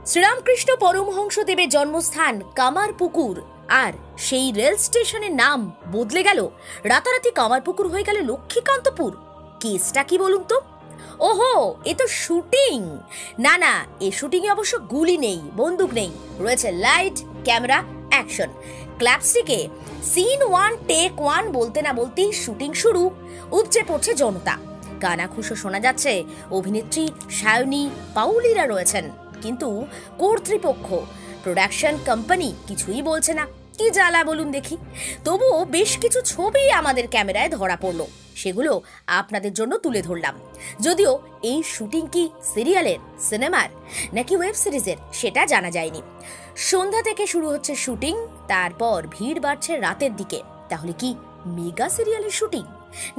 শ্রীরামকৃষ্ণ পরমহংসদেবের জন্মস্থান কামারপুকুর, আর সেই রেল স্টেশনের নাম বদলে গেল, রাতারাতি কামারপুকুর হয়ে গেল লক্ষ্মীকান্তপুর। কেসটা কি বলুন তো? ওহো, এ তো শুটিং। না না, এ শুটিংয়ে অবশ্য গুলি নেই, বন্দুক নেই, রয়েছে লাইট, ক্যামেরা, অ্যাকশন। ক্ল্যাপস্টিকে সিন 1 টেক 1 বলতে না বলতেই শুটিং শুরু। উপচে পড়ছে জনতা, কানাঘুষো শোনা যাচ্ছে। অভিনেত্রী সায়নী, পাউলিরা রয়েছেন, কিন্তু কর্তৃপক্ষ, প্রোডাকশন কোম্পানি কিছুই বলছে না। কি জ্বালা বলুন দেখি। তবুও বেশ কিছু ছবি আমাদের ক্যামেরায় ধরা পড়লো, সেগুলো আপনাদের জন্য তুলে ধরলাম। যদিও এই শুটিং কি সিরিয়ালের, সিনেমার নাকি ওয়েব সিরিজের সেটা জানা যায়নি। সন্ধ্যা থেকে শুরু হচ্ছে শুটিং, তারপর ভিড় বাড়ছে রাতের দিকে। তাহলে কি মেগা সিরিয়ালের শুটিং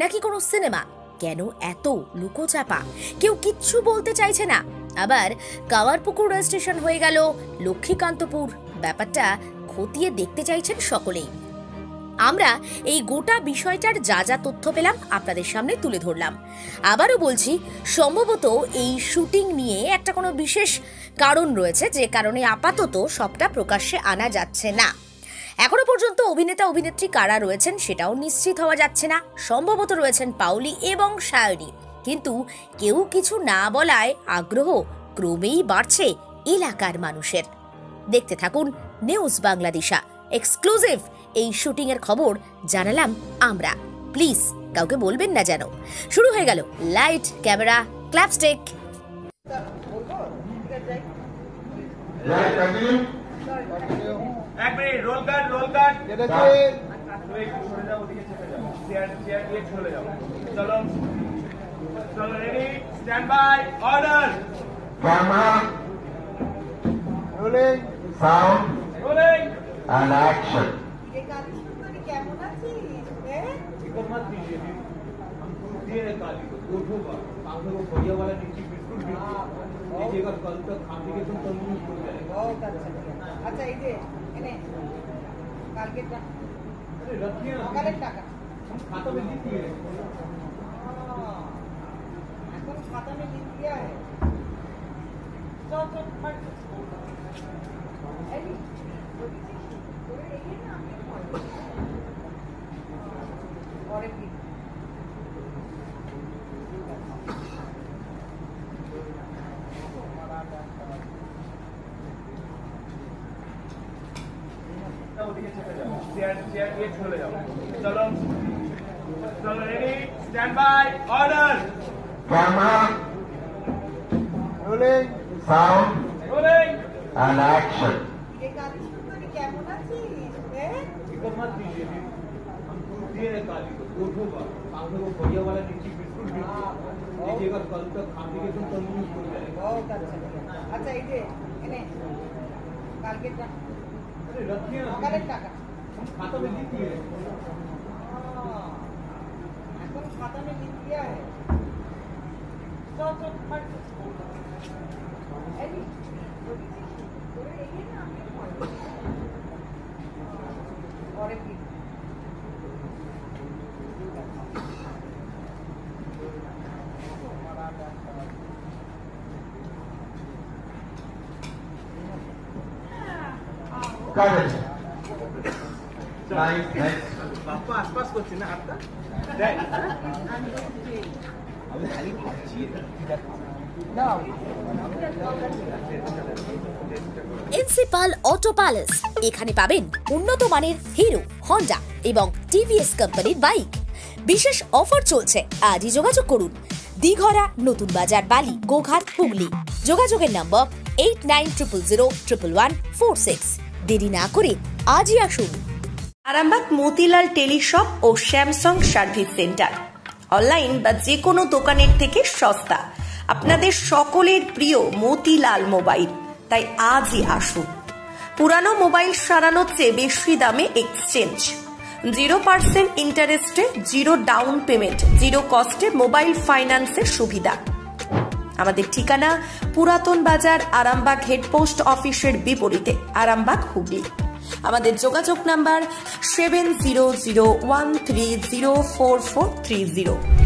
নাকি কোনো সিনেমা? কেন এত লুকোচাপা? কেউ কিচ্ছু বলতে চাইছে না। আবার কামারপুকুর রেল স্টেশন হয়ে গেল লক্ষ্মীকান্তপুর। ব্যাপারটা খতিয়ে দেখতে চাইছেন সকলেই। আমরা এই গোটা বিষয়টার যা যা তথ্য পেলাম আপনাদের সামনে তুলে ধরলাম। আবারও বলছি, সম্ভবত এই শুটিং নিয়ে একটা কোনো বিশেষ কারণ রয়েছে, যে কারণে আপাতত সবটা প্রকাশ্যে আনা যাচ্ছে না। এখনো পর্যন্ত অভিনেতা অভিনেত্রী কারা রয়েছেন সেটাও নিশ্চিত হওয়া যাচ্ছে না। সম্ভবত রয়েছেন পাউলি এবং সায়নী, কিন্তু কেউ কিছু না বলায় আগ্রহ ক্রমেই বাড়ছে এলাকার মানুষের। দেখতে থাকুন নিউজ বাংলাদেশা। এক্সক্লুসিভ এই শুটিং এর খবর জানালাম আমরা। প্লিজ কাউকে বলবেন না যেন। শুরু হয়ে গেল লাইট, ক্যামেরা, ক্ল্যাপস্টিক। এক minute, roll cut, roll cut. একটু সরে যাও, ওদিকে চেপে যাও, চেয়ার দিয়ে চলে যাও। চলো চলো, ready, stand by, order. Camera, rolling, sound, rolling, and action. কেমন আছিস? मत दीजिए, हम दे रहे काली को उठोगा, आंखों को बढ़िया वाला नीचे बिल्कुल लीजिएगा, कल तक खाने के तुम कंफ्यूज हो जाएगा। बहुत अच्छा এই যে এনে কালকেটা अरे रखिए ना, সকালের টাকা हम खाता में लिख दिए। এখন खाता में लिख दिया है। चल चल फट এই তোরে এই না আমি পরে কি ওদিকে চেপে যাও, চেয়ার দিয়ে চলে যাও। চলো চলো, ready, stand by, order. Camera, rolling, sound, rolling, and action. কেমন আছিস? मत दीजिए, हम दे रहे काली को उठोगा, आंखों को बढ़िया वाला नीचे बिल्कुल लीजिएगा, कल तक खाने के तुम कंफ्यूज हो जाएगा। बहुत अच्छा এই যে এনে কালকেটা अरे रखिए ना, সকালের টাকা हम खाता में लिख दिए। এখন खाता में लिख दिया है। चल चल फट এই তোরে এই না আমি পরে কি Got it. Nice, nice. Bappa আশপাশ করছে না হাতটা, দেখ আমি খালি খাচ্ছি না। প্রিন্সিপাল অটো প্যালেস, এখানে পাবেন উন্নত মানের হিরো, হন্ডা এবং টিভিএস কোম্পানির বাইক। বিশেষ অফার চলছে, আজই যোগাযোগ করুন। দিঘরা, নতুন বাজার, বালি, গোঘাট, হুগলি। যোগাযোগের নম্বর 8900011146। দেরি না করে আজই আসুন। আরামবাগ মতিলাল টেলিশপ ও স্যামসাং সার্ভিস সেন্টার, অনলাইন বা যে কোনো দোকানের থেকে সস্তা। আপনাদের সকলের প্রিয় মতিলাল মোবাইল, তাই আজই আসুন। পুরানো মোবাইল সারানোর চেয়ে বেশি দামে এক্সচেঞ্জ, 0% ইন্টারেস্টে, 0 ডাউন পেমেন্ট, 0 কস্টে মোবাইল ফাইন্যান্সের সুবিধা। আমাদের ঠিকানা পুরাতন বাজার, আরামবাগ হেডপোস্ট অফিসের বিপরীতে, আরামবাগ, হুগলি। আমাদের যোগাযোগ নাম্বার 7001304430।